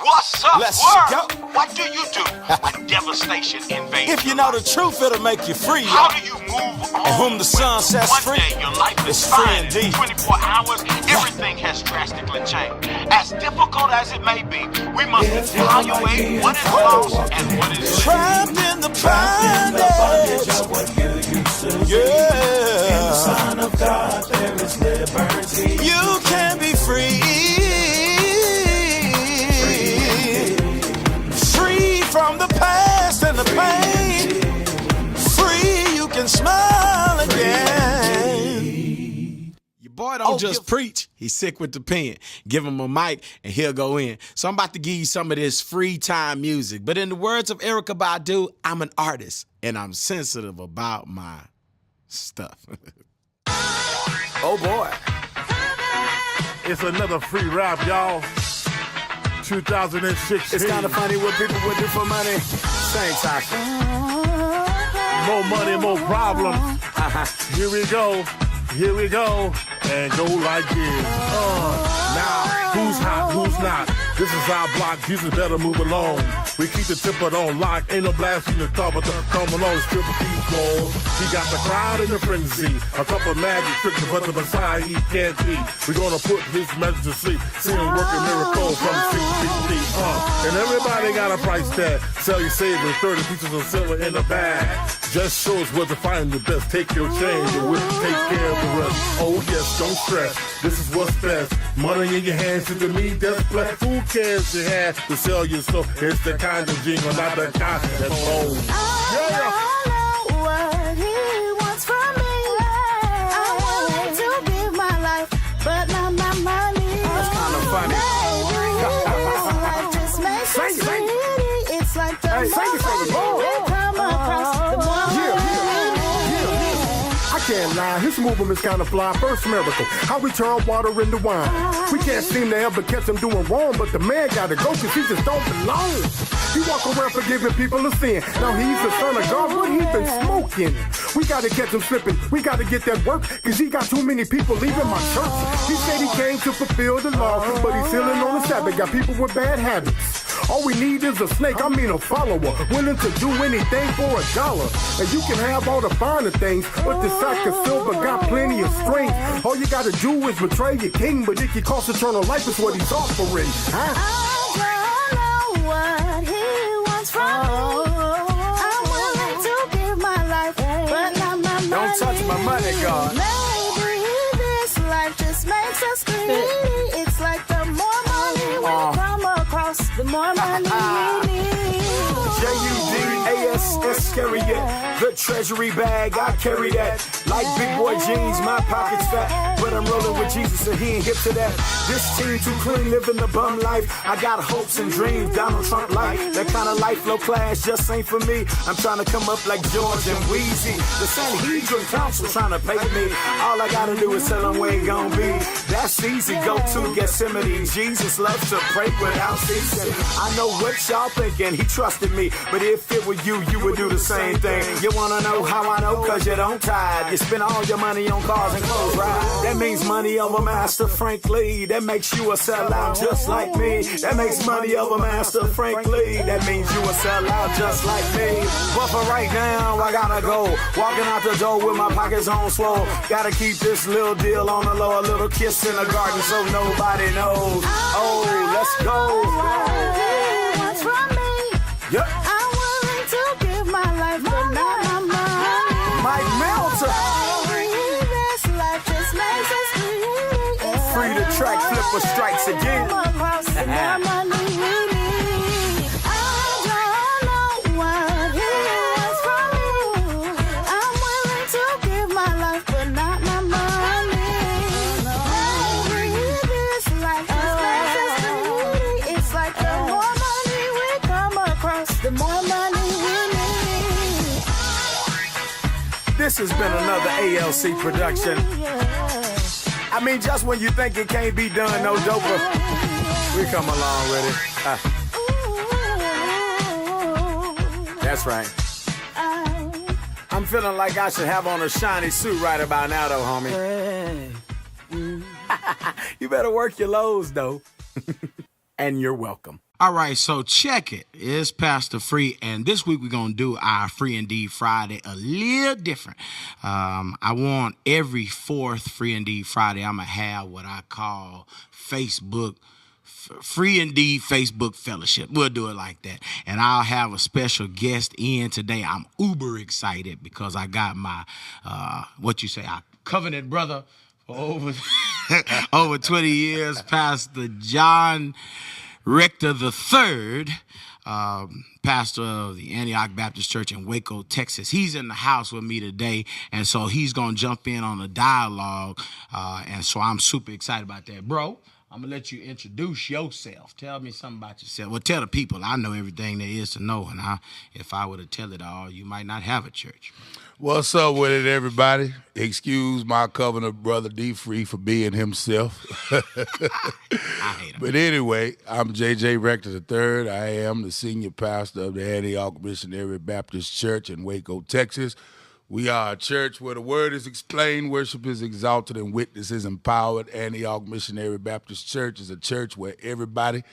What's up, Let's world? go. What do you do when devastation invades If you your know life? the truth, it'll make you free. How do you move on? And whom the sun sets One free day your life is is free fine. indeed. 24 hours, everything has drastically changed. As difficult as it may be, we must evaluate what is lost and what is left. Trapped in the bondage of what you used to be. Yeah. In the Son of God, there is liberty. You can be free. Free from the past and the pain. Free, you can smile again. Your boy don't just preach. He's sick with the pen. Give him a mic and he'll go in. So I'm about to give you some of this free time music. But in the words of Erykah Badu, I'm an artist and I'm sensitive about my stuff. Oh boy. It's another free rap, y'all. 2016. It's kind of funny what people would do for money. Same topic. More money, more problems. Here we go. Here we go. And go like this. Now, who's hot, who's not? This is our block. Jesus better move along. We keep the tipper on lock. Ain't no blasting the top of the come along. Triple D's goal. He got the crowd in a frenzy. A couple magic tricks, but the Messiah he can't be. We're gonna put his message to sleep. See him working miracles from 6 feet deep. And everybody got a price tag. Sell your savings, 30 pieces of silver in a bag. Just show us where to find the best. Take your change and we'll take care of the rest. Oh yes, don't stress. This is what's best. Money in your hands to me, that's black. Who cares you have to sell your soul? It's the kind of jingle, not the kind that's old. Yeah. What he wants from me. I want to give my life, but not my money. That's kind of funny. Life just makes it sweet. It's like the more money we come across, the more money we need. I can't lie, his movement is kind of fly. First miracle, how we turn water into wine. We can't seem to ever catch him doing wrong, but the man gotta go cause he just don't belong. He walk around forgiving people of sin. Now he's the son of God, what he been smoking? We gotta catch him slipping, we gotta get that work, cause he got too many people leaving my church. He said he came to fulfill the law, but he's healing on the Sabbath, got people with bad habits. All we need is a snake, I mean a follower, willing to do anything for $1. And you can have all the finer things, but the sack of silver got plenty of strings. All you gotta do is betray your king, but it can cost eternal life is what he's offering. Huh? I don't know what he wants from me. I'm willing to give my life, but not my money. Don't touch my money, God. Maybe this life just makes us greedy. It's like the more money we come across, the more money we need. J-U-D-A-S-S, carry it. The treasury bag, I carry that. Like big boy jeans, my pockets fat. But I'm rolling with Jesus and he ain't hip to that. This team too clean, living the bum life. I got hopes and dreams, Donald Trump like. That kind of life, low class, just ain't for me. I'm trying to come up like George and Wheezy. The Sanhedrin Council trying to pay me. All I gotta do is tell them where it gon' be. That's easy, go to Gethsemane. Jesus loves to pray without ceasing. I know what y'all thinking, he trusted me. But if it were you, you would do the same thing. You wanna know how I know? Cause you don't tithe. You spend all your money on cars and clothes, right? That means money over master, frankly. That makes you a sellout just like me. That makes money over master, frankly. That means you a sellout just like me. But for right now, I gotta go. Walking out the door with my pockets on swole. Gotta keep this little deal on the low. A little kiss in the garden so nobody knows. Oh, let's go. What's from me? Yep. I'm willing to give my life, but not my money. Mike Melter. This life just makes us Free the track, flipper strikes again. the more money we need. I don't know what he wants from me. I'm willing to give my life, but not my money. Maybe this life just makes us greedy. It's like the more money we come across, the more money we need. This has been another ALC production. I mean, just when you think it can't be done, no doper, we come along with it. That's right. I'm feeling like I should have on a shiny suit right about now, though, homie. You better work your lows, though. And you're welcome. All right, so check it. It's Pastor Free, and this week we're going to do our Free Indeed Friday a little different. I want every fourth Free Indeed Friday, I'm going to have what I call Facebook Free Indeed Facebook Fellowship. We'll do it like that. And I'll have a special guest in today. I'm uber excited because I got my, our covenant brother for over 20 years, Pastor John Rector III, pastor of the Antioch Baptist Church in Waco, Texas. He's in the house with me today, and so he's going to jump in on the dialogue, and so I'm super excited about that. Bro, I'm going to let you introduce yourself. Tell me something about yourself. Well, tell the people I know everything there is to know, and if I were to tell it all, you might not have a church. What's up with it, everybody? Excuse my covenant brother D Free for being himself. I hate him. But anyway, I'm J.J. Rector III. I am the senior pastor of the Antioch Missionary Baptist Church in Waco, Texas. We are a church where the word is explained, worship is exalted, and witness is empowered. Antioch Missionary Baptist Church is a church where everybody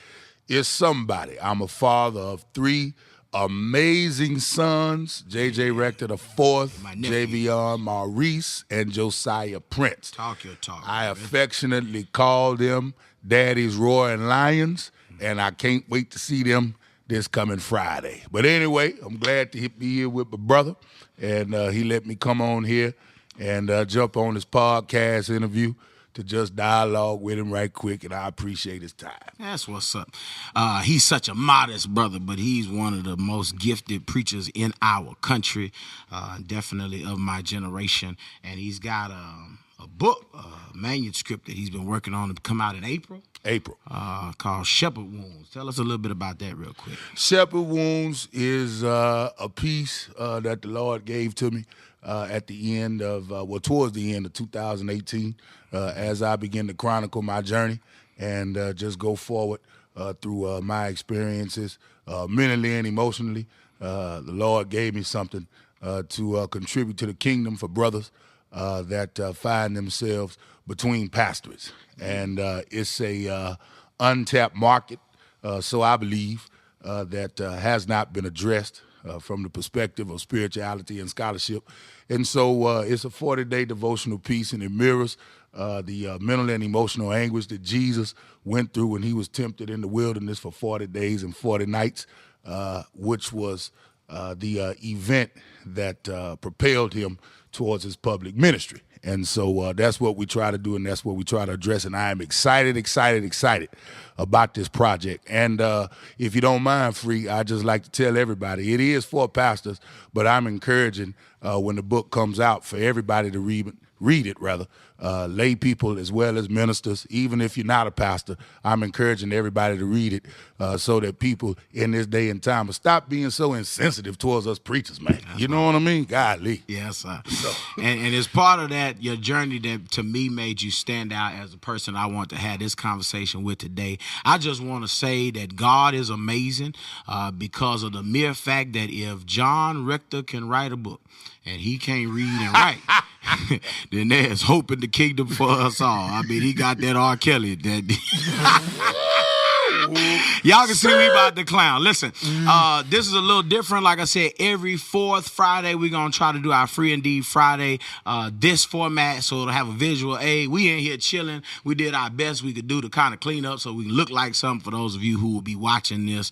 is somebody. I'm a father of 3 amazing sons, J.J. Rector IV, Javion Maurice, and Josiah Prince. Talk your talk. I affectionately call them Daddy's Roaring Lions, and I can't wait to see them this coming Friday. But anyway, I'm glad to be here with my brother, and he let me come on here and jump on his podcast interview to just dialogue with him right quick, and I appreciate his time. That's what's up. He's such a modest brother, but he's one of the most gifted preachers in our country, definitely of my generation. And he's got a book, a manuscript that he's been working on to come out in April. Called Shepherd Wounds. Tell us a little bit about that real quick. Shepherd Wounds is a piece that the Lord gave to me at the end of, towards the end of 2018, as I begin to chronicle my journey and just go forward through my experiences, mentally and emotionally. The Lord gave me something to contribute to the kingdom for brothers that find themselves between pastorates. And it's a untapped market, so I believe, that has not been addressed from the perspective of spirituality and scholarship. And so it's a 40-day devotional piece, and it mirrors the mental and emotional anguish that Jesus went through when he was tempted in the wilderness for 40 days and 40 nights, which was the event that propelled him towards his public ministry. And so that's what we try to do, and that's what we try to address. And I am excited about this project. And if you don't mind, Free, I just like to tell everybody, it is for pastors, but I'm encouraging when the book comes out for everybody to read it, lay people as well as ministers. Even if you're not a pastor, I'm encouraging everybody to read it so that people in this day and time will stop being so insensitive towards us preachers, man. You know what I mean? Godly. Yes, sir. And it's part of that, your journey that to me made you stand out as a person I want to have this conversation with today. I just want to say that God is amazing because of the mere fact that if John Rector can write a book and he can't read and write, then there's hope in the kingdom for us all. I mean, he got that R. Kelly. Y'all can see me about the clown. Listen, this is a little different. Like I said, every fourth Friday, we're going to try to do our Free Indeed Friday, this format, so it'll have a visual aid. We in here chilling. We did our best we could do to kind of clean up so we can look like something for those of you who will be watching this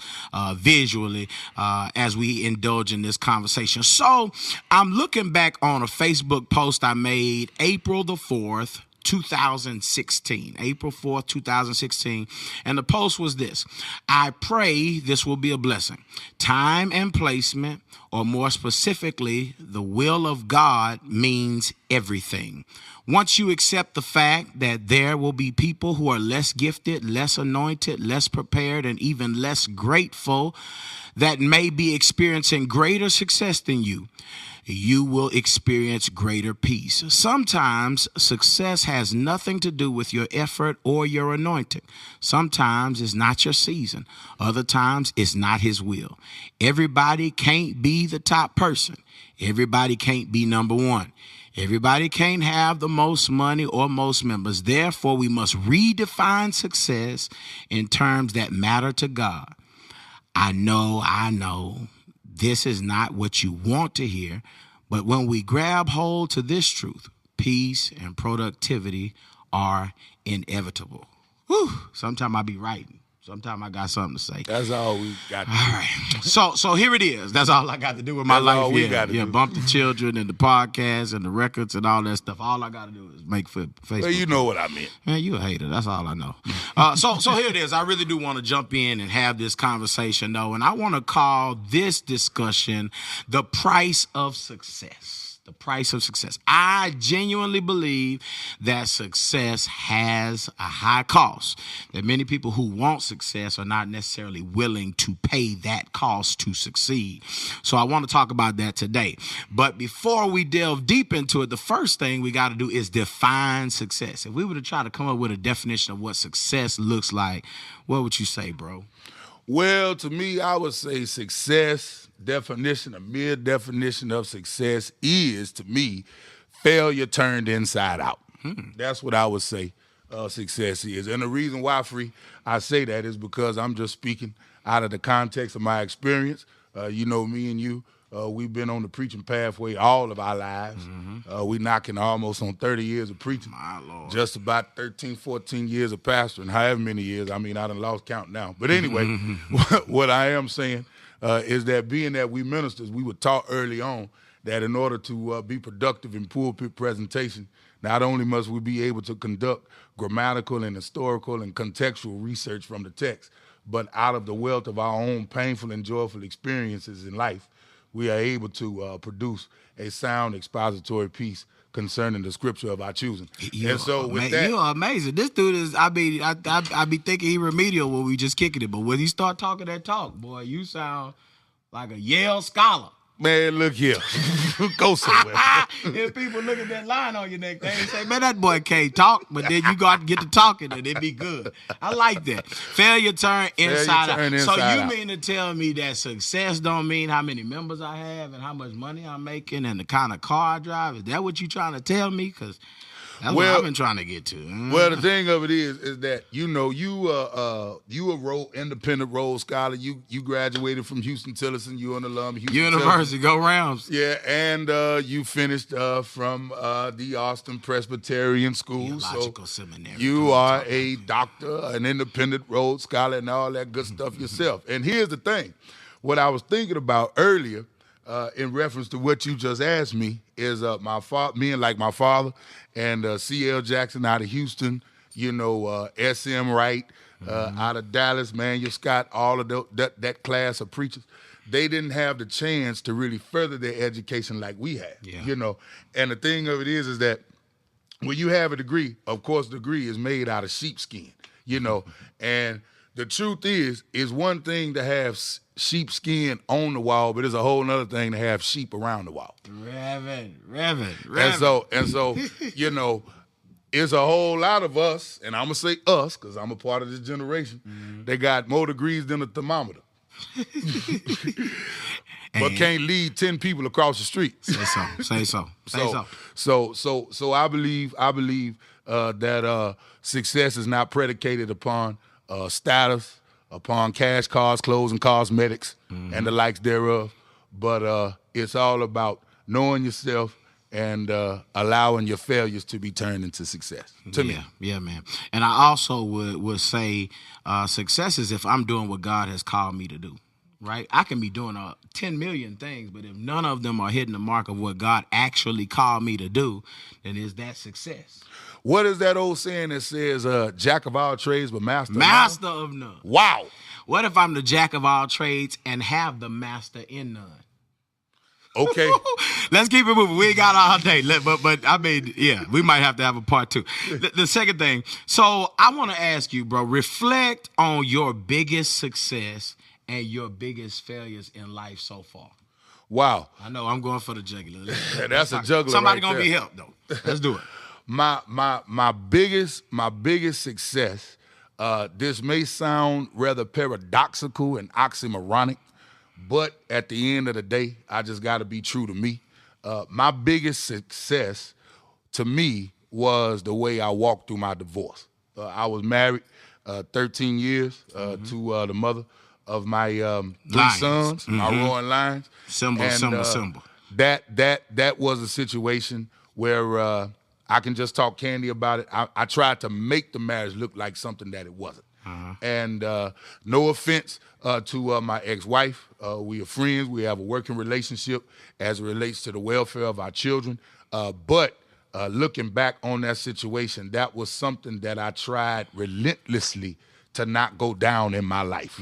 visually as we indulge in this conversation. So I'm looking back on a Facebook post I made April the 4th, 2016, April 4th, 2016. And the post was this: I pray this will be a blessing. Time and placement, or more specifically, the will of God, means everything. Once you accept the fact that there will be people who are less gifted, less anointed, less prepared, and even less grateful that may be experiencing greater success than you, you will experience greater peace. Sometimes success has nothing to do with your effort or your anointing. Sometimes it's not your season. Other times it's not his will. Everybody can't be the top person. Everybody can't be number one. Everybody can't have the most money or most members. Therefore, we must redefine success in terms that matter to God. I know this is not what you want to hear, but when we grab hold to this truth, peace and productivity are inevitable. Whew. Sometimes I be writing. Sometimes I got something to say. That's all we got to do. All right. So here it is. That's all I got to do with my That's life. all we got to do. Bump the children and the podcast and the records and all that stuff. All I got to do is make Facebook. Well, you know what I meant. Man, you a hater. That's all I know. So here it is. I really do want to jump in and have this conversation, though, and I want to call this discussion the price of success. The price of success. I genuinely believe that success has a high cost, that many people who want success are not necessarily willing to pay that cost to succeed. So I want to talk about that today. But before we delve deep into it, the first thing we got to do is define success. If we were to try to come up with a definition of what success looks like, what would you say, bro? Well, to me, I would say success, a mere definition of success is, to me, failure turned inside out. That's what I would say success is. And the reason why, Free, I say that is because I'm just speaking out of the context of my experience. You know, me and you, we've been on the preaching pathway all of our lives. We knocking almost on 30 years of preaching. My Lord. Just about 13, 14 years of pastoring, however many years. I mean, I done lost count now. But anyway, what I am saying is that being that we ministers, we were taught early on that in order to be productive in pulpit presentation, not only must we be able to conduct grammatical and historical and contextual research from the text, but out of the wealth of our own painful and joyful experiences in life, we are able to produce a sound expository piece concerning the scripture of our choosing. And so with that, you are amazing. This dude is, I be thinking he remedial when we just kicking it, but when he start talking that talk, boy, you sound like a Yale scholar. man, look here. Go somewhere. If people look at that line on your neck, they say, man, that boy can't talk, but then you got to get to talking and it be good. I like that. Failure turn inside out. So you mean to tell me that success don't mean how many members I have and how much money I'm making and the kind of car I drive? Is that what you trying to tell me? Because that's what I've been trying to get to. Well, the thing of it is that, you know, you a independent Rhodes Scholar. You graduated from Houston-Tillotson. You an alum of Houston University, go Rams. Yeah, and you finished from the Austin Presbyterian School. Theological Seminary. You are a doctor, an independent Rhodes Scholar, and all that good stuff yourself. And here's the thing. What I was thinking about earlier in reference to what you just asked me is my father and C.L. Jackson out of Houston, you know, S.M. Wright out of Dallas, Manuel Scott, all of that class of preachers. They didn't have the chance to really further their education like we had, you know. And the thing of it is that when you have a degree, of course, the degree is made out of sheepskin, you know. And the truth is one thing to have sheepskin on the wall, but it's a whole other thing to have sheep around the wall. Reverend. And so, you know, it's a whole lot of us, and I'm going to say us because I'm a part of this generation, they got more degrees than a thermometer. But can't lead 10 people across the street. Say so. So I believe that success is not predicated upon status, upon cash, cars, clothes, and cosmetics, and the likes thereof. But it's all about knowing yourself and allowing your failures to be turned into success, to me. Yeah, man. And I also would say success is if I'm doing what God has called me to do, right? I can be doing 10 million things, but if none of them are hitting the mark of what God actually called me to do, then is that success? What is that old saying that says, jack of all trades, but master of none? Wow. What if I'm the jack of all trades and have the master in none? Okay. Let's keep it moving. We ain't got all day. But I mean, yeah, we might have to have a part two. The second thing, so I want to ask you, bro, reflect on your biggest success and your biggest failures in life so far. Wow. I know I'm going for the jugular. That's a juggler. Somebody right gonna there. be helped though. Let's do it. My biggest success, this may sound rather paradoxical and oxymoronic, but at the end of the day, I just got to be true to me. My biggest success to me was the way I walked through my divorce. I was married 13 years to the mother of my three Lions. sons, my roaring lions. Symbol. That was a situation where I can just talk candy about it. I tried to make the marriage look like something that it wasn't. And no offense to my ex-wife. We are friends. We have a working relationship as it relates to the welfare of our children. But looking back on that situation, that was something that I tried relentlessly to not go down in my life.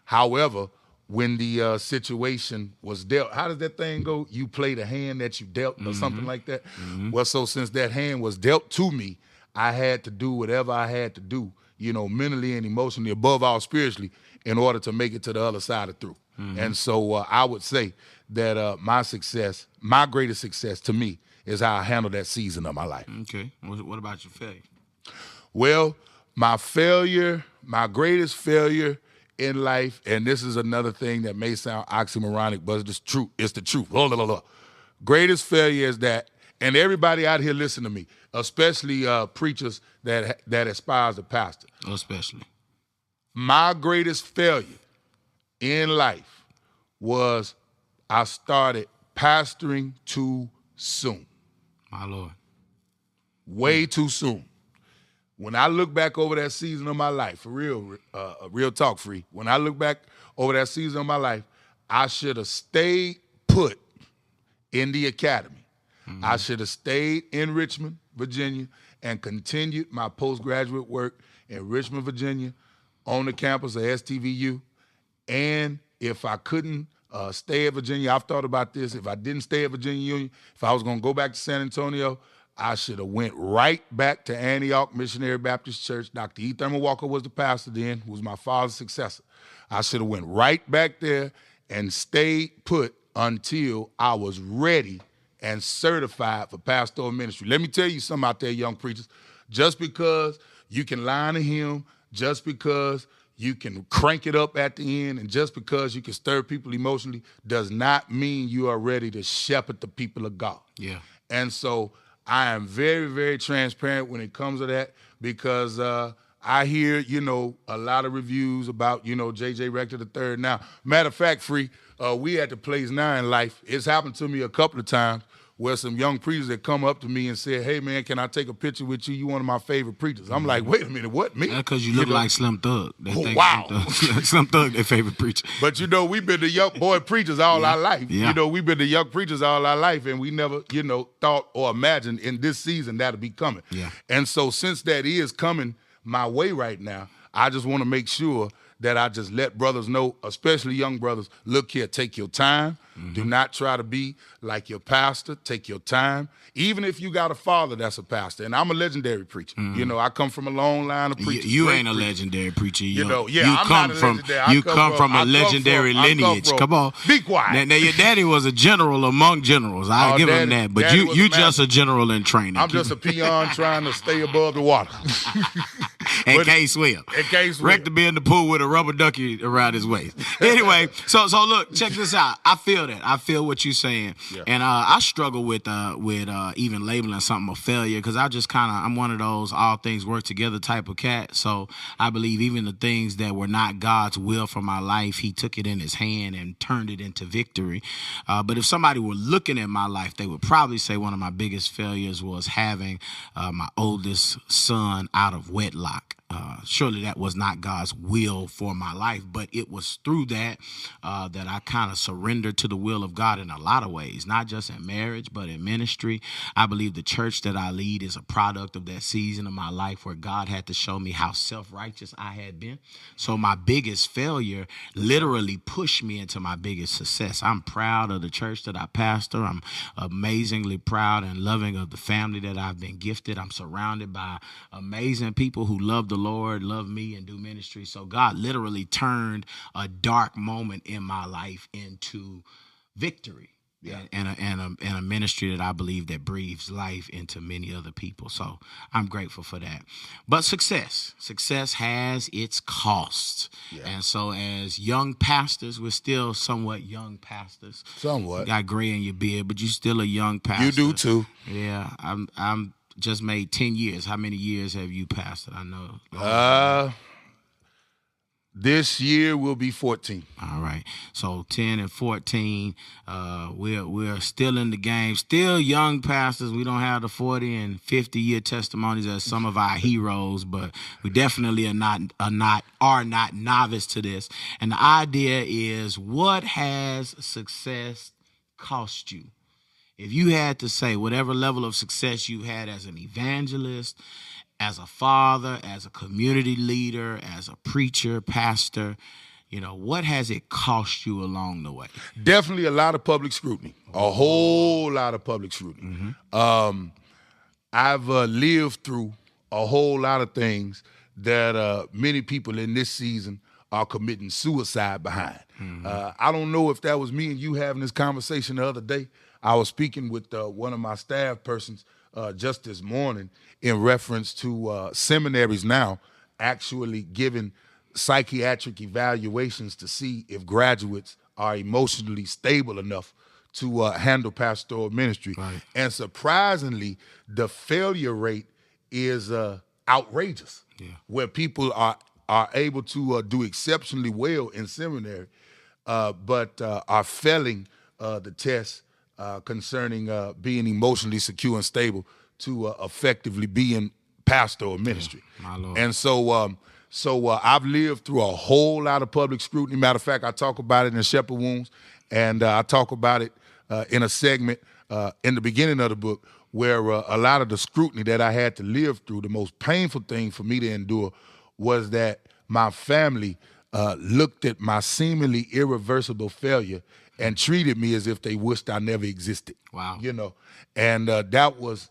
However, when the situation was dealt, how does that thing go? You play the hand that you dealt or something like that? Well, so since that hand was dealt to me, I had to do whatever I had to do, mentally and emotionally, above all spiritually, in order to make it to the other side of through. And so I would say that my greatest success to me is how I handled that season of my life. Okay. What about your failure? Well, my greatest failure in life, and this is another thing that may sound oxymoronic, but it's true. It's the truth. Greatest failure is that, and everybody out here listen to me, especially preachers that aspires to pastor. Especially. My greatest failure in life was I started pastoring too soon. My Lord. Way too soon. When I look back over that season of my life, for real talk free, when I look back over that season of my life, I should have stayed put in the academy. I should have stayed in Richmond, Virginia, and continued my postgraduate work in Richmond, Virginia, on the campus of STVU. And if I couldn't stay at Virginia, I've thought about this. If I didn't stay at Virginia Union, if I was going to go back to San Antonio, I should have went right back to Antioch Missionary Baptist Church. Dr. E. Thurman Walker was the pastor then, who was my father's successor. I should have went right back there and stayed put until I was ready and certified for pastoral ministry. Let me tell you something out there, young preachers. Just because you can line a hymn, just because you can crank it up at the end, and just because you can stir people emotionally does not mean you are ready to shepherd the people of God. Yeah. And so I am very, very transparent when it comes to that, because I hear, a lot of reviews about, J.J. Rector III. Now, matter of fact, Free, we at the place now in life, it's happened to me a couple of times where some young preachers that come up to me and say, hey, man, can I take a picture with you? You one of my favorite preachers. I'm like, wait a minute, what, me? That's because you look like Slim Thug. Wow. Slim Thug, their favorite preacher. But, we've been the young boy preachers all our life. Yeah. We've been the young preachers all our life, and we never, thought or imagined in this season that'll be coming. Yeah. And so since that is coming my way right now, I just want to make sure that I just let brothers know, especially young brothers, look here, take your time. Do not try to be like your pastor. Take your time. Even if you got a father that's a pastor, and I'm a legendary preacher. I come from a long line of preachers. You ain't a legendary preacher. I'm not a legendary. You come from a legendary lineage. Come on. Be quiet. Now, your daddy was a general among generals. I'll give him that. But you just a general in training. I'm just a peon trying to stay above the water. And K-Swim. Rector be in the pool with a rubber ducky around his waist. Anyway, so look, check this out. I feel that. I feel what you're saying. Yeah. And I struggle with even labeling something a failure, because I'm one of those all things work together type of cat. So I believe even the things that were not God's will for my life, he took it in his hand and turned it into victory. But if somebody were looking at my life, they would probably say one of my biggest failures was having my oldest son out of wedlock. Surely that was not God's will for my life, but it was through that that I kind of surrendered to the will of God in a lot of ways, not just in marriage, but in ministry. I believe the church that I lead is a product of that season of my life where God had to show me how self-righteous I had been. So my biggest failure literally pushed me into my biggest success. I'm proud of the church that I pastor. I'm amazingly proud and loving of the family that I've been gifted. I'm surrounded by amazing people who love the Lord, love me, and do ministry. So God literally turned a dark moment in my life into victory. Yeah. And a ministry that I believe that breathes life into many other people. So I'm grateful for that. But success has its costs. Yeah. And so as young pastors, we're still somewhat young pastors. Somewhat. You got gray in your beard, but you're still a young pastor. You do too. Yeah. I'm just made 10 years. How many years have you pastored? I know. This year will be 14. All right. So 10 and 14. We're still in the game. Still young pastors. We don't have the 40 and 50 year testimonies as some of our heroes, but we definitely are not novice to this. And the idea is, what has success cost you? If you had to say whatever level of success you had as an evangelist, as a father, as a community leader, as a preacher, pastor, what has it cost you along the way? Definitely a lot of public scrutiny, a whole lot of public scrutiny. I've lived through a whole lot of things that many people in this season are committing suicide behind. I don't know if that was me and you having this conversation the other day. I was speaking with one of my staff persons just this morning in reference to seminaries now actually giving psychiatric evaluations to see if graduates are emotionally stable enough to handle pastoral ministry. Right. And surprisingly, the failure rate is outrageous, where people are able to do exceptionally well in seminary, but are failing the test concerning being emotionally secure and stable to effectively be in pastoral ministry. My Lord. And so I've lived through a whole lot of public scrutiny. Matter of fact, I talk about it in Shepherd Wounds, and I talk about it in a segment in the beginning of the book where a lot of the scrutiny that I had to live through, the most painful thing for me to endure was that my family looked at my seemingly irreversible failure and treated me as if they wished I never existed. Wow. And that was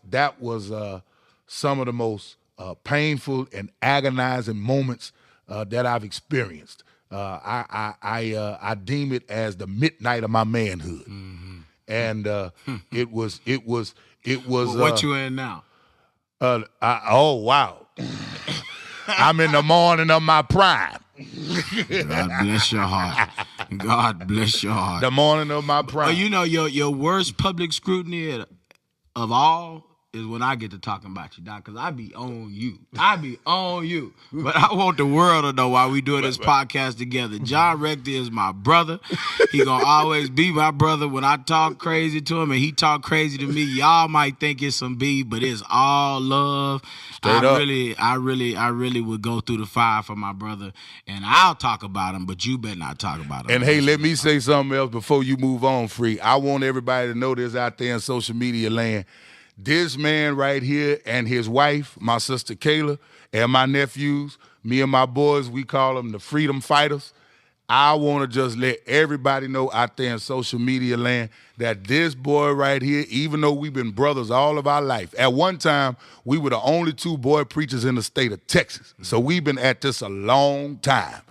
some of the most painful and agonizing moments that I've experienced. I deem it as the midnight of my manhood, and it was. What you in now? Oh wow! I'm in the morning of my prime. God bless your heart. God bless your heart. The morning of my prime. Well, your worst public scrutiny of all is when I get to talking about you, Doc, because I be on you. But I want the world to know why we doing this podcast together. John Rector is my brother. He gonna always be my brother. When I talk crazy to him and he talk crazy to me, y'all might think it's some beef, but it's all love. I really would go through the fire for my brother, and I'll talk about him, but you better not talk about him. And hey, let me say something else before you move on, Free. I want everybody to know this out there in social media land. This man right here and his wife, my sister Kayla, and my nephews, me and my boys, we call them the Freedom Fighters. I want to just let everybody know out there in social media land that this boy right here, even though we've been brothers all of our life, at one time, we were the only two boy preachers in the state of Texas. So we've been at this a long time.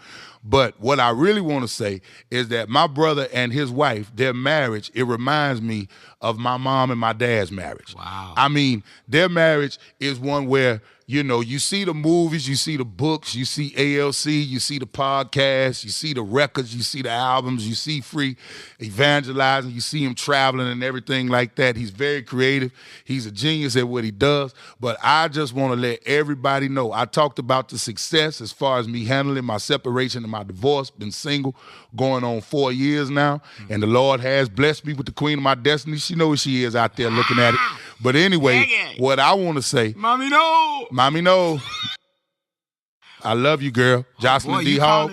But what I really want to say is that my brother and his wife, their marriage, it reminds me of my mom and my dad's marriage. Wow. I mean, their marriage is one where, you see the movies, you see the books, you see ALC, you see the podcasts, you see the records, you see the albums, you see Free evangelizing, you see him traveling and everything like that. He's very creative. He's a genius at what he does. But I just want to let everybody know, I talked about the success as far as me handling my separation and my divorce, been single going on 4 years now, and the Lord has blessed me with the queen of my destiny. She knows she is out there looking at it. But anyway, what I want to say, Mommy, no. I love you, girl. Jocelyn D. Hall.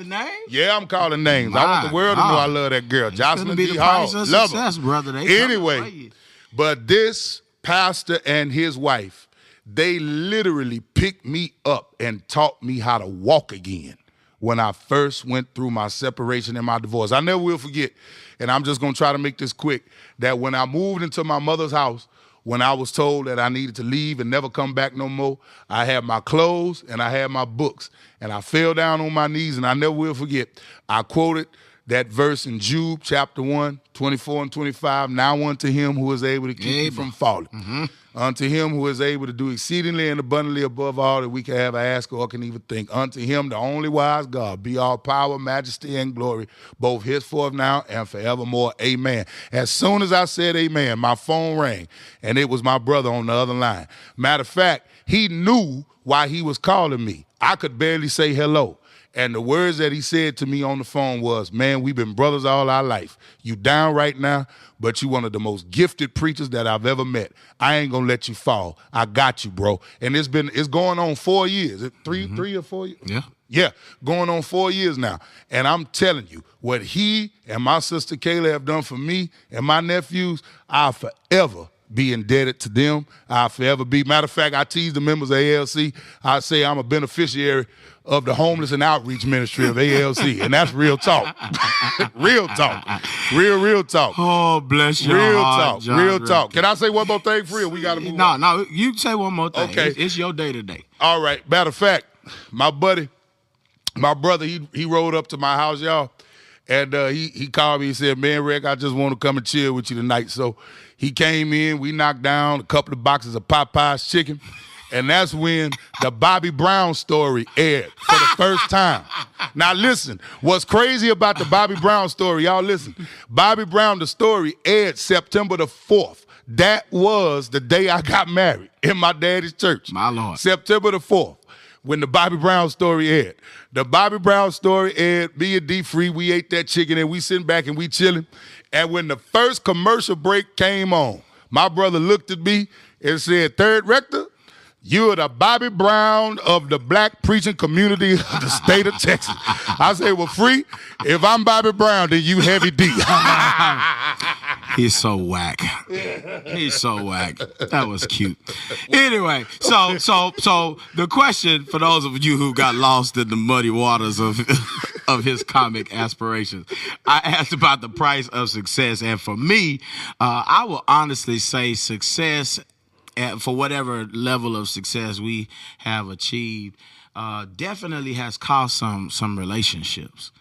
Yeah, I'm calling names. I want the world to know I love that girl. Jocelyn D. Hall. Love her. Brother. Anyway, but this pastor and his wife, they literally picked me up and taught me how to walk again when I first went through my separation and my divorce. I never will forget, and I'm just going to try to make this quick, that when I moved into my mother's house, when I was told that I needed to leave and never come back no more, I had my clothes and I had my books. And I fell down on my knees, and I never will forget, I quoted that verse in Jude chapter 1, 24 and 25, now unto him who is able to keep you from falling. Unto him who is able to do exceedingly and abundantly above all that we can ever ask or can even think. Unto him, the only wise God, be all power, majesty, and glory, both henceforth now and forevermore. Amen. As soon as I said amen, my phone rang, and it was my brother on the other line. Matter of fact, he knew why he was calling me. I could barely say hello. And the words that he said to me on the phone was, man, we've been brothers all our life. You down right now, but you one of the most gifted preachers that I've ever met. I ain't gonna let you fall. I got you, bro. And it's going on 4 years. Three or 4 years? Yeah. Yeah, going on 4 years now. And I'm telling you, what he and my sister Kayla have done for me and my nephews, I'll forever be indebted to them. I'll forever be. Matter of fact, I tease the members of ALC. I say I'm a beneficiary of the homeless and outreach ministry of ALC. And that's real talk. Real talk. Real talk. Oh, bless your real heart, talk. John real Rick. talk. Can I say one more thing for real? We got to move on. No, you say one more thing. Okay. It's your day today. All right. Matter of fact, my brother, he rolled up to my house, y'all, and he called me and said, man, Rick, I just want to come and chill with you tonight. So he came in, we knocked down a couple of boxes of Popeye's chicken, and that's when the Bobby Brown story aired for the first time. Now listen, what's crazy about the Bobby Brown story, y'all listen. Bobby Brown, the story aired September the 4th. That was the day I got married in my daddy's church. My Lord. September the 4th. When the Bobby Brown story aired. The Bobby Brown story aired, me and D-Free, we ate that chicken and we sitting back and we chilling. And when the first commercial break came on, my brother looked at me and said, Third Rector, you're the Bobby Brown of the black preaching community of the state of Texas. I said, well, Free, if I'm Bobby Brown, then you Heavy D. He's so whack. He's so whack. That was cute. Anyway, so the question for those of you who got lost in the muddy waters of his comic aspirations, I asked about the price of success, and for me, I will honestly say success, for whatever level of success we have achieved, definitely has cost some relationships.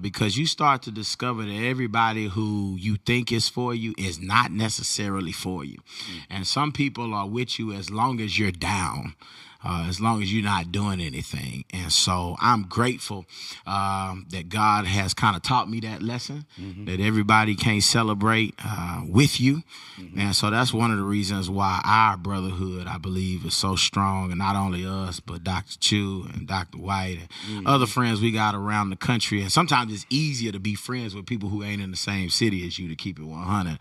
Because you start to discover that everybody who you think is for you is not necessarily for you. And some people are with you as long as you're down, as long as you're not doing anything. And so I'm grateful that God has kind of taught me that lesson, that everybody can't celebrate with you. And so that's one of the reasons why our brotherhood, I believe, is so strong. And not only us, but Dr. Chu and Dr. White and other friends we got around the country. And sometimes it's easier to be friends with people who ain't in the same city as you, to keep it 100,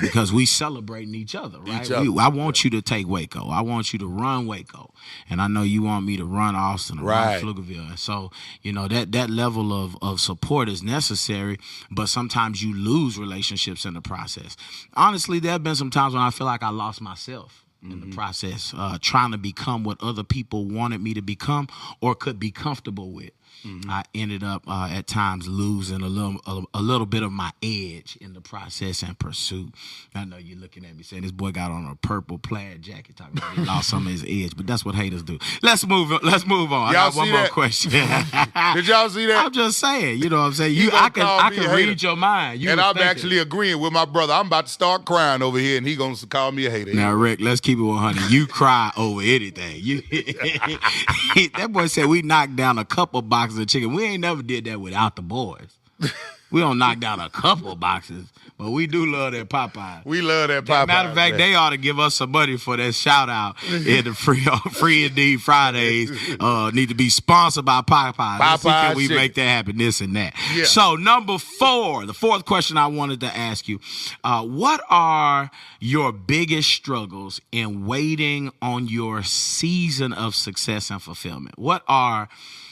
because we celebrating each other, right? I want you to take Waco. I want you to run Waco. And I know you want me to run Austin or run Pflugerville. And so, you know, that level of support is necessary, but sometimes you lose relationships in the process. Honestly, there have been some times when I feel like I lost myself in the process, trying to become what other people wanted me to become or could be comfortable with. I ended up at times losing a little bit of my edge in the process and pursuit. I know you're looking at me saying this boy got on a purple plaid jacket, talking about he lost some of his edge, but that's what haters do. Let's move on. I got one more question. Did y'all see that? I'm just saying, you know what I'm saying? I can read your mind. And I'm actually agreeing with my brother. I'm about to start crying over here, and he gonna call me a hater. Now, Rick, let's keep it 100. You cry over anything. That boy said we knocked down a couple boxes of chicken. We ain't never did that without the boys. We don't knock down a couple boxes, but we do love that Popeye. We love that Popeye. Matter of fact, they ought to give us some money for that shout out in the free Ndeed Fridayz. Need to be sponsored by Popeye. Let's see, can we make that happen? This and that. Yeah. So number 4, the fourth question I wanted to ask you: what are your biggest struggles in waiting on your season of success and fulfillment? What are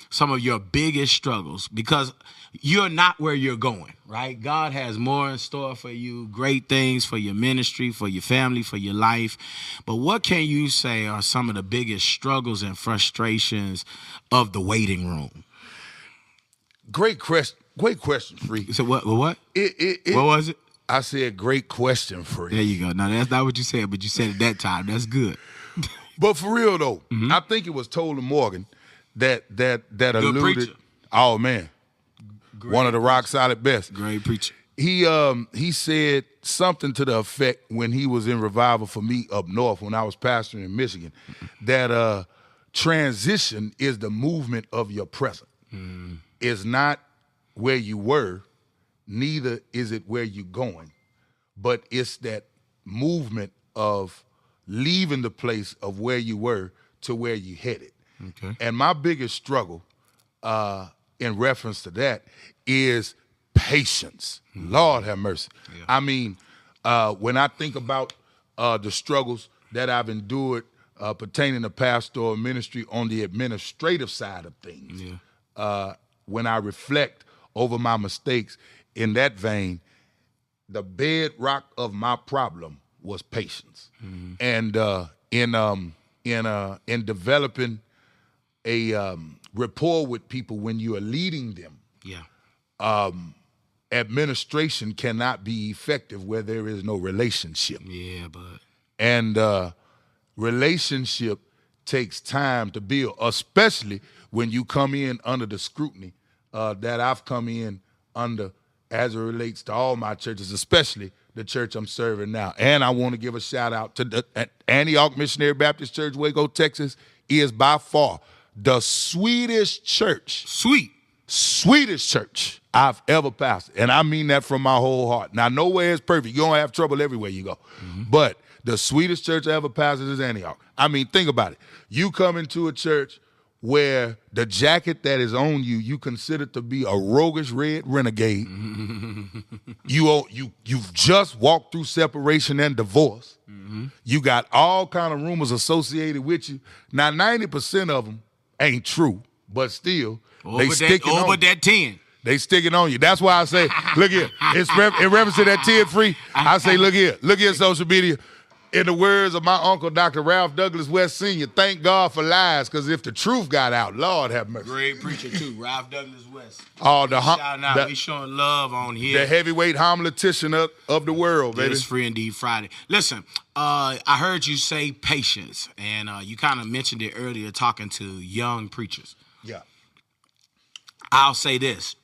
some of your biggest struggles? Because you're not where you're going, right? God has more in store for you, great things for your ministry, for your family, for your life. But what can you say are some of the biggest struggles and frustrations of the waiting room? Great question, Free. So what? What was it? I said great question, Free. There you go. No, that's not what you said, but you said it that time. That's good. But for real though, I think it was Tolan Morgan that alluded. Preacher. Oh man. Great one of the rock solid best. Great preacher. He said something to the effect when he was in revival for me up north when I was pastoring in Michigan, that transition is the movement of your present. It's not where you were, neither is it where you're going, but it's that movement of leaving the place of where you were to where you headed. Okay. And my biggest struggle in reference to that is patience. Lord have mercy. Yeah. I mean, when I think about the struggles that I've endured pertaining to pastoral ministry on the administrative side of things, when I reflect over my mistakes in that vein, the bedrock of my problem was patience. And in developing a rapport with people when you are leading them, administration cannot be effective where there is no relationship. And relationship takes time to build, especially when you come in under the scrutiny that I've come in under as it relates to all my churches, especially the church I'm serving now. And I want to give a shout out to the Antioch Missionary Baptist Church, Waco, Texas, is by far the sweetest church. Sweetest church I've ever pastored. And I mean that from my whole heart. Now, nowhere is perfect. You're going to have trouble everywhere you go. But the sweetest church I ever pastored is Antioch. I mean, think about it. You come into a church where the jacket that is on you, you consider to be a roguish red renegade. You've just walked through separation and divorce. You got all kind of rumors associated with you. Now, 90% of them ain't true, but still, they sticking on you. That 10. They sticking on you. That's why I say, look here. In reference to that 10 free, I say, look here, social media. In the words of my uncle, Dr. Ralph Douglas West Sr., thank God for lies, because if the truth got out, Lord have mercy. Great preacher, too, Ralph Douglas West. Oh, shout out. We showing love on here. The heavyweight homiletician of the world, baby. It's Free Indeed Friday. Listen, I heard you say patience, and you kind of mentioned it earlier talking to young preachers. Yeah. I'll say this.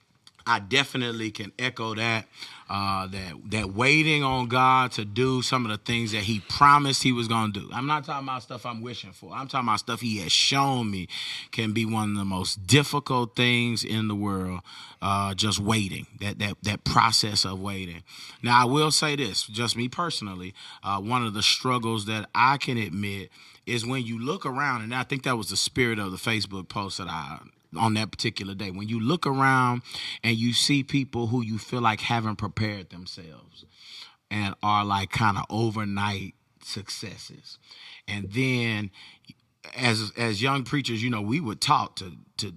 I definitely can echo that. That waiting on God to do some of the things that he promised he was going to do. I'm not talking about stuff I'm wishing for. I'm talking about stuff he has shown me can be one of the most difficult things in the world, just waiting, that process of waiting. Now, I will say this, just me personally, one of the struggles that I can admit is when you look around, and I think that was the spirit of the Facebook post that on that particular day. When you look around and you see people who you feel like haven't prepared themselves and are like kind of overnight successes. And then as young preachers, we were taught to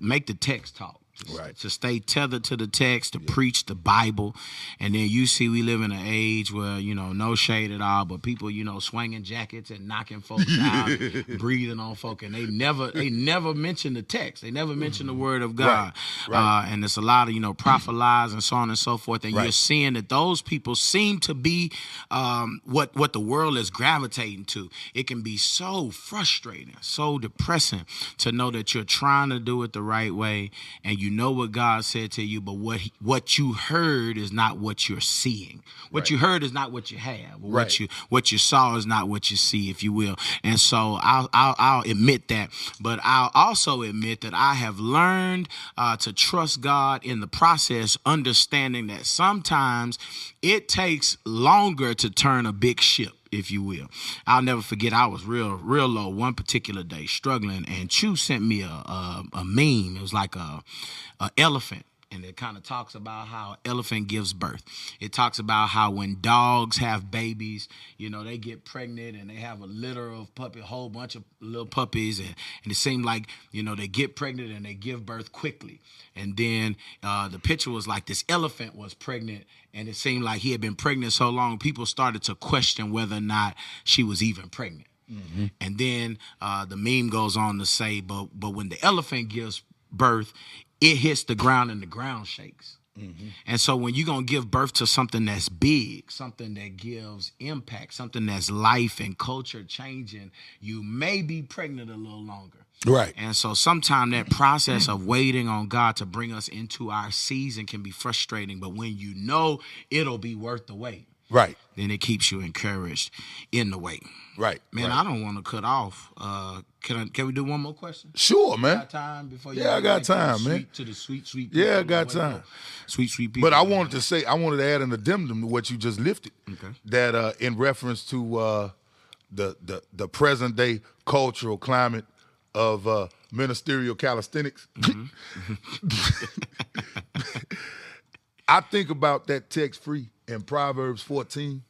make the text talk. Right. To stay tethered to the text, to preach the Bible. And then you see we live in an age where, no shade at all, but people, swinging jackets and knocking folks out, breathing on folk. And they never mention the text. They never mention the word of God. Right. And there's a lot of, prophet lies and so on and so forth. And you're seeing that those people seem to be what the world is gravitating to. It can be so frustrating, so depressing to know that you're trying to do it the right way and you know what God said to you, but what you heard is not what you're seeing. What you heard is not what you have. What you saw is not what you see, if you will. And so I'll admit that, but I'll also admit that I have learned to trust God in the process, understanding that sometimes it takes longer to turn a big ship, if you will. I'll never forget, I was real low one particular day, struggling, and Chu sent me a meme. It was like a elephant, and it kind of talks about how an elephant gives birth. It talks about how when dogs have babies, they get pregnant and they have a litter of a whole bunch of little puppies, and it seemed like, they get pregnant and they give birth quickly. And then the picture was like this elephant was pregnant, and it seemed like he had been pregnant so long, people started to question whether or not she was even pregnant. Mm-hmm. And then the meme goes on to say, but when the elephant gives birth, it hits the ground and the ground shakes. Mm-hmm. And so when you're going to give birth to something that's big, something that gives impact, something that's life and culture changing, you may be pregnant a little longer. Right. And so sometimes that process of waiting on God to bring us into our season can be frustrating. But when you know it'll be worth the wait, right, then it keeps you encouraged in the wait. Right. Man, right. I don't want to cut off. Can we do one more question? Sure, man. Got time before you I got time, man. To the sweet people. Yeah, I got time. Sweet people. But I wanted to add an addendum to what you just lifted. Okay. That in reference to the present day cultural climate of ministerial calisthenics. I think about that text free in Proverbs 14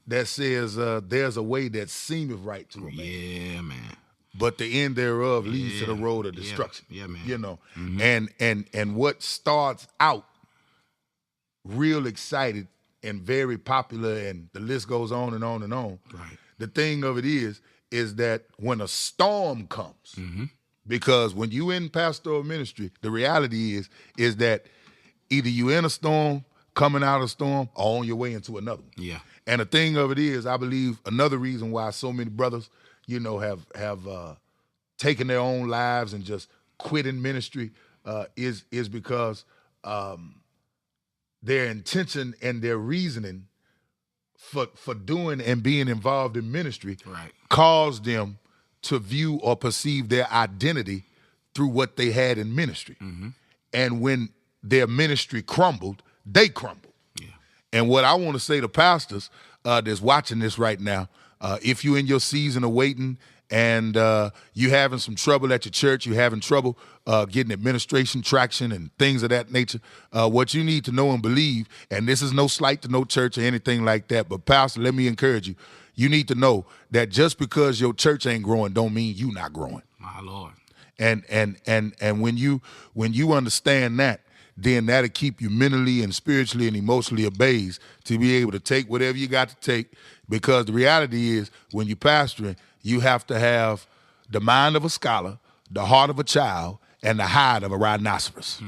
that says, there's a way that seemeth right to a man. Yeah, man. But the end thereof leads to the road of destruction. Yeah, man. You know, and what starts out real excited and very popular, and the list goes on and on and on. Right. The thing of it is that when a storm comes, because when you in pastoral ministry, the reality is that either you in a storm, coming out of a storm, or on your way into another one. Yeah. And the thing of it is, I believe another reason why so many brothers, you know, have taken their own lives and just quit in ministry is because their intention and their reasoning for doing and being involved in ministry caused them to view or perceive their identity through what they had in ministry. And when their ministry crumbled, they crumbled. Yeah. And what I want to say to pastors that's watching this right now, if you're in your season of waiting and you having some trouble at your church, you having trouble getting administration traction and things of that nature, what you need to know and believe, and this is no slight to no church or anything like that, but pastor, let me encourage you. You need to know that just because your church ain't growing don't mean you not growing. My Lord. And when you understand that, then that'll keep you mentally and spiritually and emotionally abased to be able to take whatever you got to take, because the reality is when you're pastoring, you have to have the mind of a scholar, the heart of a child, and the hide of a rhinoceros.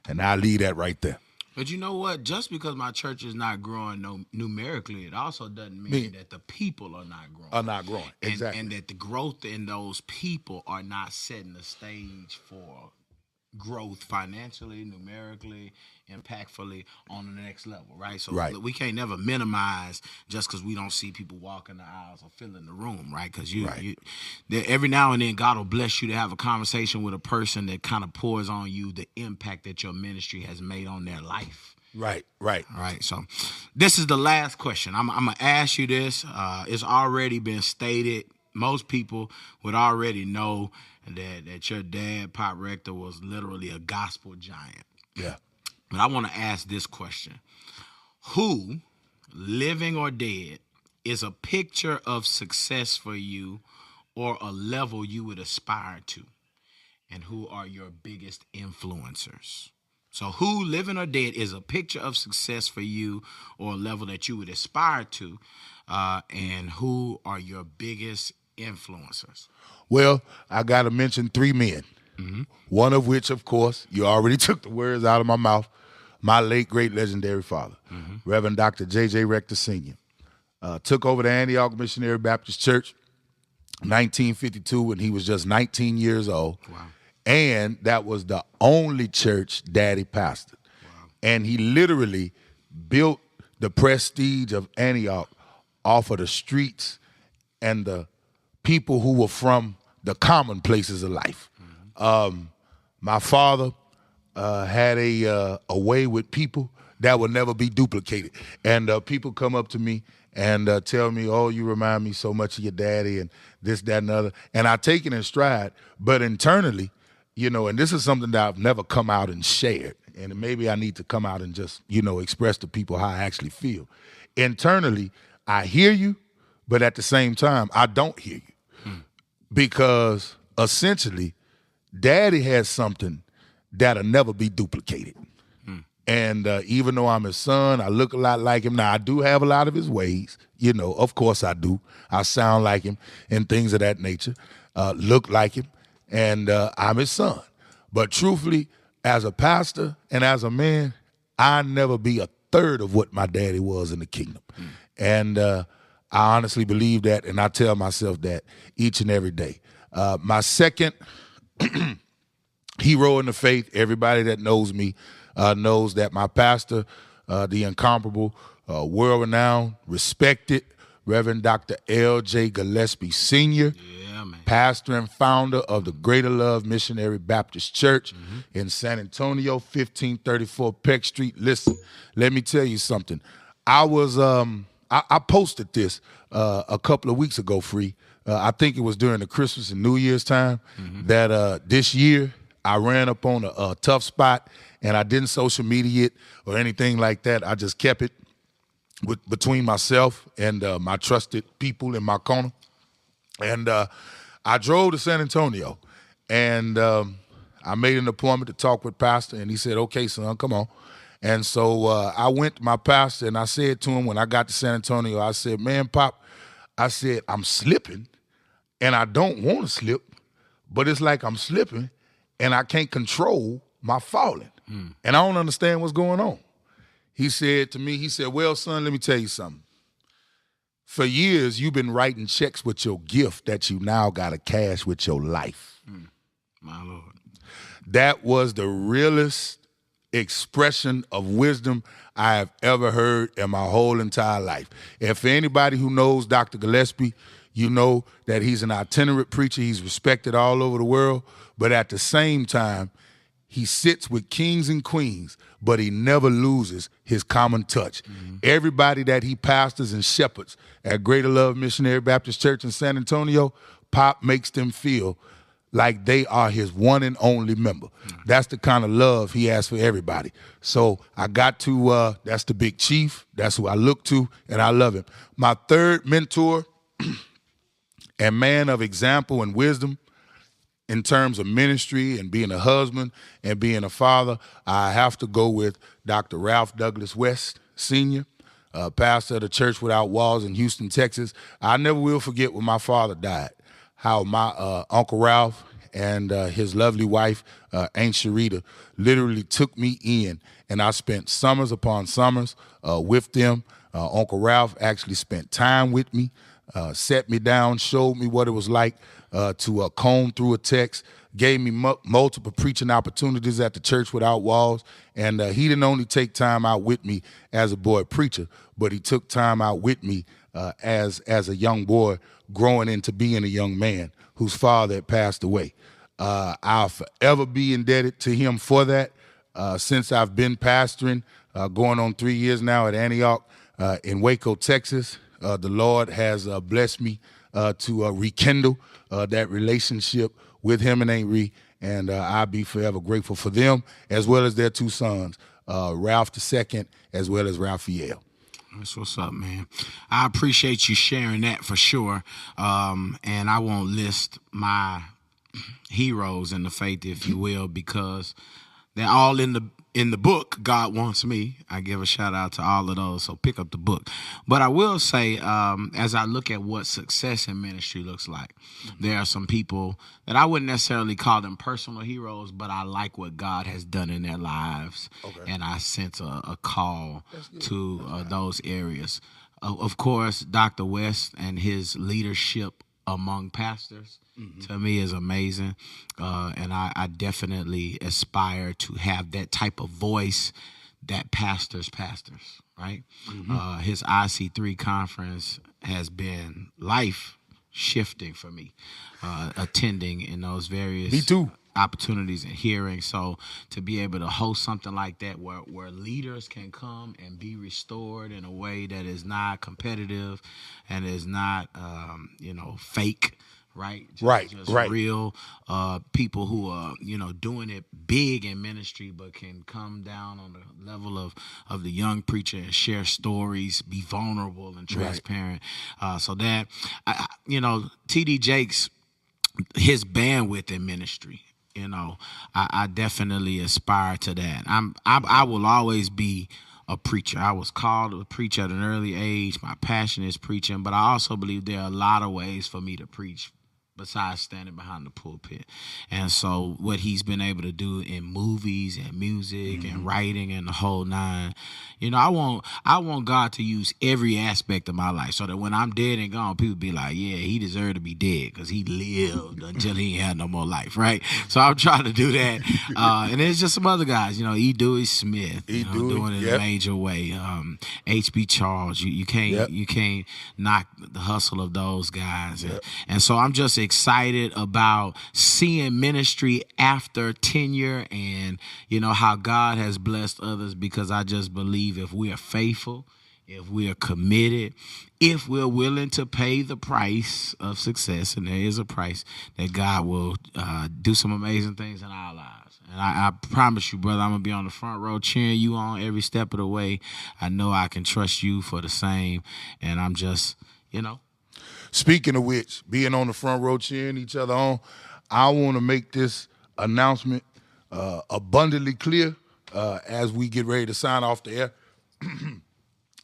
And I'll leave that right there. But you know what? Just because my church is not growing numerically, it also doesn't mean that the people are not growing. Exactly. And that the growth in those people are not setting the stage for growth financially, numerically, impactfully on the next level, right? So we can't never minimize just because we don't see people walking the aisles or filling the room, right? Because every now and then God will bless you to have a conversation with a person that kind of pours on you the impact that your ministry has made on their life. Right. All right, so this is the last question. I'm going to ask you this. It's already been stated. Most people would already know that your dad, Pop Rector, was literally a gospel giant. Yeah. But I want to ask this question. Who, living or dead, is a picture of success for you or a level you would aspire to? And who are your biggest influencers? So who, living or dead, is a picture of success for you or a level that you would aspire to? And who are your biggest influencers? Well, I got to mention three men. One of which, of course, you already took the words out of my mouth, my late, great, legendary father, Reverend Dr. J.J. Rector Sr. Took over the Antioch Missionary Baptist Church 1952 when he was just 19 years old. Wow. And that was the only church Daddy pastored. Wow. And he literally built the prestige of Antioch off of the streets and the people who were from the common places of life. My father had a way with people that would never be duplicated. And people come up to me and tell me, oh, you remind me so much of your daddy and this, that, and other. And I take it in stride. But internally, you know, and this is something that I've never come out and shared. And maybe I need to come out and just, you know, express to people how I actually feel. Internally, I hear you, but at the same time, I don't hear you. Because essentially, Daddy has something that'll never be duplicated. And even though I'm his son, I look a lot like him. Now, I do have a lot of his ways. You know, of course I do. I sound like him and things of that nature, look like him, and I'm his son. But truthfully, as a pastor and as a man, I'll never be a third of what my daddy was in the kingdom. And I honestly believe that, and I tell myself that each and every day. My second hero in the faith, everybody that knows me knows that my pastor, the incomparable, world-renowned, respected Reverend Dr. L.J. Gillespie Sr., pastor and founder of the Greater Love Missionary Baptist Church in San Antonio, 1534 Peck Street. Listen, let me tell you something. I was I posted this a couple of weeks ago, Free, I think it was during the Christmas and New Year's time, that this year I ran up on a tough spot, and I didn't social media it or anything like that. I just kept it between myself and my trusted people in my corner. And I drove to San Antonio, and I made an appointment to talk with Pastor, and he said, okay, son, come on. And so I went to my pastor, and I said to him when I got to San Antonio, I said, man, Pop, I said, I'm slipping, and I don't want to slip, but it's like I'm slipping, and I can't control my falling. And I don't understand what's going on. He said to me, he said, well, son, let me tell you something. For years, you've been writing checks with your gift that you now got to cash with your life. My Lord. That was the realest expression of wisdom I have ever heard in my whole entire life. And for anybody who knows Dr. Gillespie, you know that he's an itinerant preacher. He's respected all over the world. But at the same time, he sits with kings and queens, but he never loses his common touch. Everybody that he pastors and shepherds at Greater Love Missionary Baptist Church in San Antonio, Pop makes them feel like they are his one and only member. That's the kind of love he has for everybody. So I got to, that's the big chief. That's who I look to, and I love him. My third mentor and man of example and wisdom in terms of ministry and being a husband and being a father, I have to go with Dr. Ralph Douglas West, Sr., pastor of the Church Without Walls in Houston, Texas. I never will forget when my father died, how my Uncle Ralph and his lovely wife, Aunt Sharita, literally took me in, and I spent summers upon summers with them. Uncle Ralph actually spent time with me, set me down, showed me what it was like to comb through a text, gave me multiple preaching opportunities at the Church Without Walls, and he didn't only take time out with me as a boy preacher, but he took time out with me as a young boy growing into being a young man whose father had passed away. I'll forever be indebted to him for that. Since I've been pastoring, going on 3 years now at Antioch in Waco, Texas, the Lord has blessed me to rekindle that relationship with him and Aunt Ree, and I'll be forever grateful for them, as well as their two sons, Ralph II, as well as Raphael. That's what's up, man. I appreciate you sharing that for sure, and I won't list my heroes in the faith, if you will, because they're all in the book, God Wants Me. I give a shout out to all of those, so pick up the book. But I will say, as I look at what success in ministry looks like, there are some people that I wouldn't necessarily call them personal heroes, but I like what God has done in their lives, and I sense a call to those areas. Of course, Dr. West and his leadership among pastors, to me, is amazing, and I definitely aspire to have that type of voice that pastors, right? His IC3 conference has been life-shifting for me, attending in those various Me too. opportunities and hearings. So to be able to host something like that where leaders can come and be restored in a way that is not competitive and is not, fake, right? Just real people who are, doing it big in ministry, but can come down on the level of the young preacher and share stories, be vulnerable and transparent. So that, T.D. Jakes, his bandwidth in ministry, I definitely aspire to that. I will always be a preacher. I was called to preach at an early age. My passion is preaching, but I also believe there are a lot of ways for me to preach besides standing behind the pulpit. And so what he's been able to do in movies and music and writing and the whole nine, I want God to use every aspect of my life so that when I'm dead and gone, people be like, yeah, he deserved to be dead because he lived until he had no more life, right? So I'm trying to do that. And there's just some other guys, E. Dewey Smith, doing it in a major way. H.B. Charles, you can't knock the hustle of those guys. And so I'm just excited about seeing ministry after tenure and, how God has blessed others, because I just believe if we are faithful if we are committed, if we're willing to pay the price of success, and there is a price, that God will do some amazing things in our lives. And I promise you, brother, I'm going to be on the front row cheering you on every step of the way. I know I can trust you for the same, and I'm just, Speaking of which, being on the front row cheering each other on, I want to make this announcement abundantly clear as we get ready to sign off the air.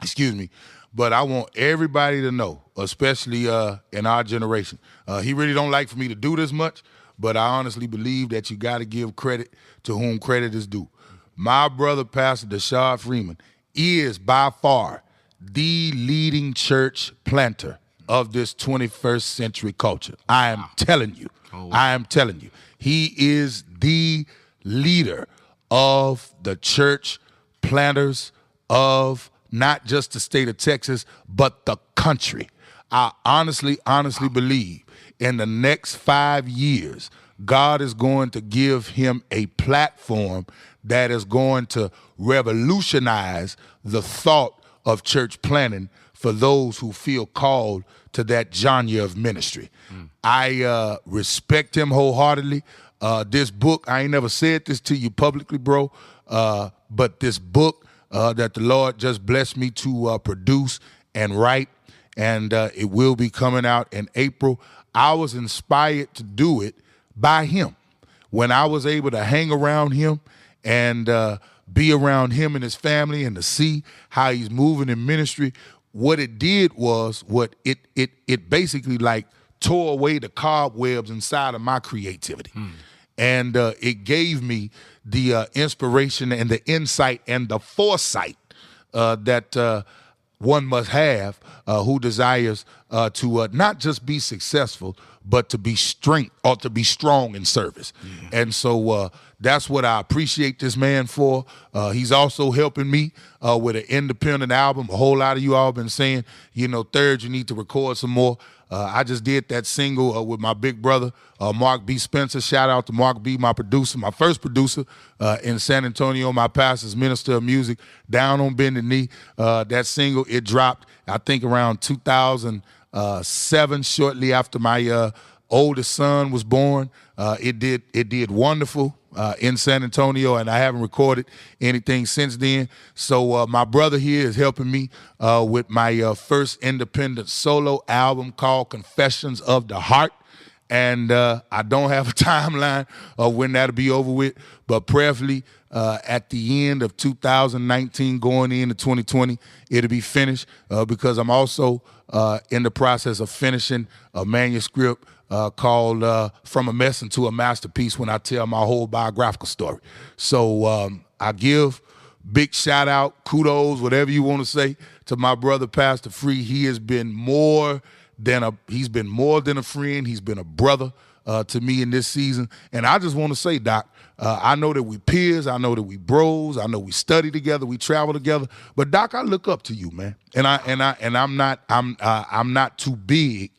Excuse me. But I want everybody to know, especially in our generation. He really don't like for me to do this much, but I honestly believe that you got to give credit to whom credit is due. My brother, Pastor Deshard Freeman, is by far the leading church planter of this 21st century culture. I am telling you. I am telling you. He is the leader of the church planters of not just the state of Texas, but the country. I honestly believe in the next 5 years, God is going to give him a platform that is going to revolutionize the thought of church planting for those who feel called to that genre of ministry. I respect him wholeheartedly. This book, I ain't never said this to you publicly, bro, but this book that the Lord just blessed me to produce and write, and it will be coming out in April. I was inspired to do it by him. When I was able to hang around him and be around him and his family and to see how he's moving in ministry, what it did was it basically like tore away the cobwebs inside of my creativity. And it gave me the inspiration and the insight and the foresight that one must have who desires to not just be successful, but to be strong in service. And so that's what I appreciate this man for. He's also helping me with an independent album. A whole lot of you all been saying, Third, you need to record some more. I just did that single with my big brother, Mark B. Spencer. Shout out to Mark B., my producer, my first producer in San Antonio, my pastor's minister of music, Down on Bended Knee. That single, it dropped, I think, around 2007, shortly after my oldest son was born. It did wonderful in San Antonio, and I haven't recorded anything since then. So my brother here is helping me with my first independent solo album called Confessions of the Heart. And I don't have a timeline of when that'll be over with, but prayerfully at the end of 2019 going into 2020, it'll be finished because I'm also in the process of finishing a manuscript called From a Mess into a Masterpiece, when I tell my whole biographical story. So I give big shout out, kudos, whatever you want to say, to my brother, Pastor Free. He has been more than a friend. He's been a brother to me in this season. And I just want to say, Doc, I know that we peers, I know that we bros, I know we study together, we travel together. But Doc, I look up to you, man. And I'm not too big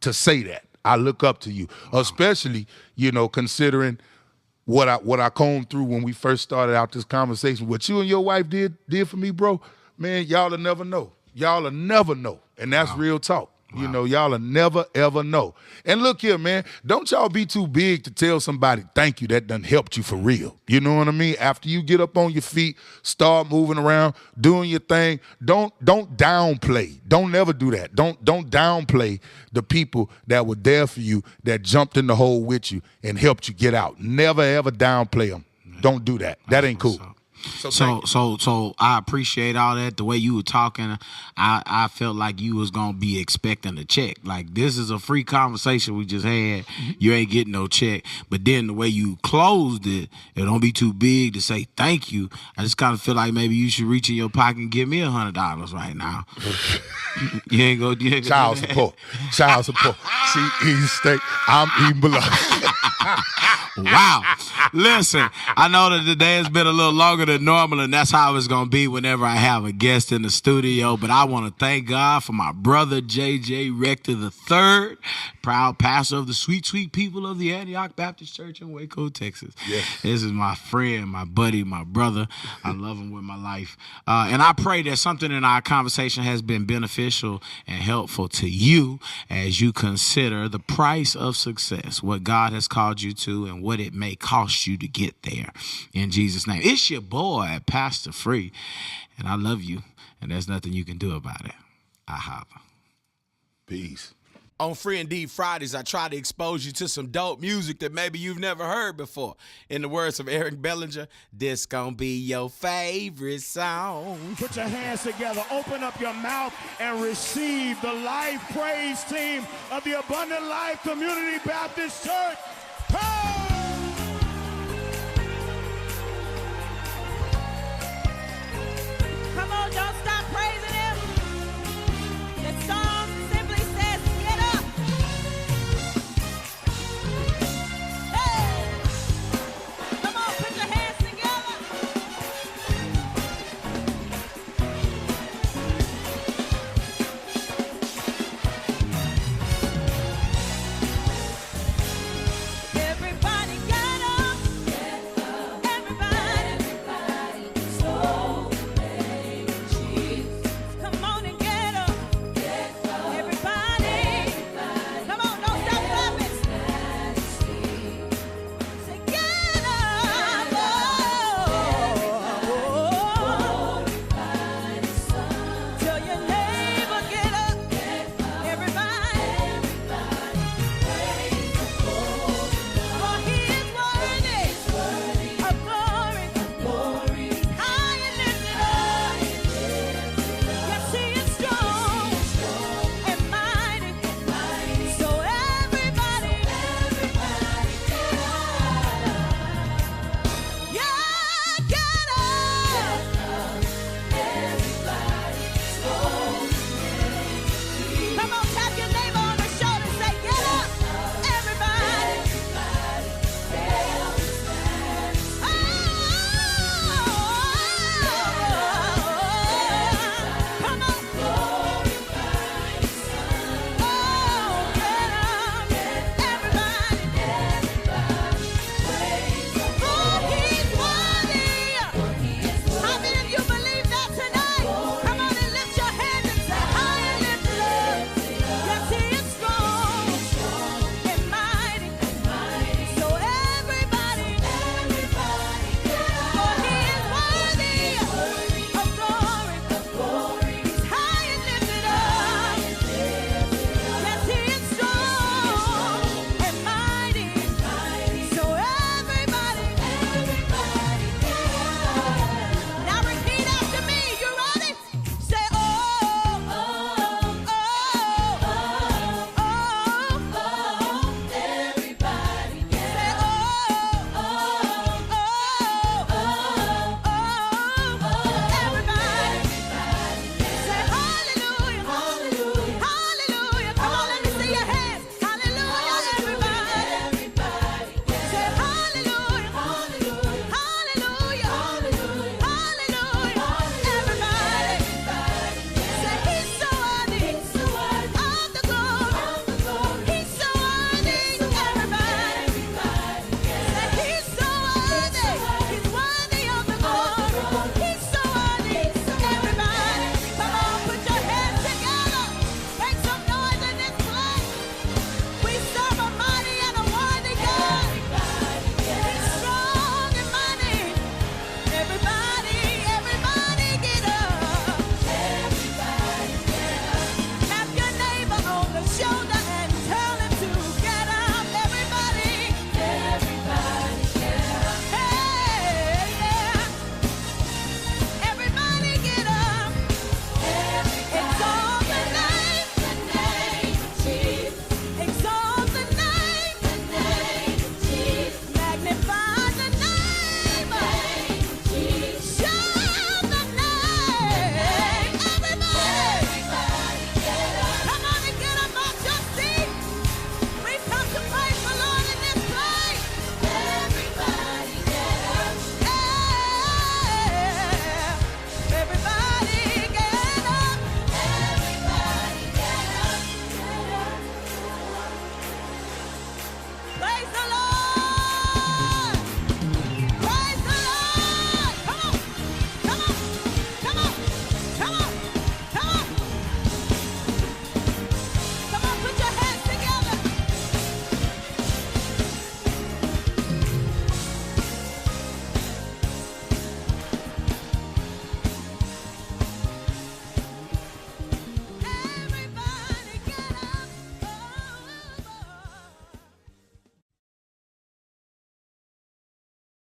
to say that. I look up to you, especially, considering what I combed through when we first started out this conversation. What you and your wife did for me, bro, man, y'all will never know. Y'all will never know. And that's real talk. Y'all will never, ever know. And look here, man, don't y'all be too big to tell somebody thank you that done helped you for real. You know what I mean? After you get up on your feet, start moving around, doing your thing, don't downplay. Don't never do that. Don't downplay the people that were there for you, that jumped in the hole with you and helped you get out. Never, ever downplay them. Don't do that. That ain't cool. So I appreciate all that. The way you were talking, I felt like you was gonna be expecting a check. Like, this is a free conversation we just had. You ain't getting no check. But then the way you closed it don't be too big to say thank you. I just kind of feel like maybe you should reach in your pocket and give me $100 right now. You ain't go. Child support. See, eat steak. I'm eating below. Wow. Listen, I know that the day has been a little longer than normal, and that's how it's going to be whenever I have a guest in the studio. But I want to thank God for my brother, J.J. Rector III, proud pastor of the sweet, sweet people of the Antioch Baptist Church in Waco, Texas. Yes. This is my friend, my buddy, my brother. I love him with my life. And I pray that something in our conversation has been beneficial and helpful to you as you consider the price of success, what God has called you to, and what it may cost you to get there. In Jesus' name. It's your boy, Pastor Free, and I love you, and there's nothing you can do about it. I holla. Peace. On Free Ndeed Fridays, I try to expose you to some dope music that maybe you've never heard before. In the words of Eric Bellinger, this gonna be your favorite song. Put your hands together, open up your mouth, and receive the life praise team of the Abundant Life Community Baptist Church.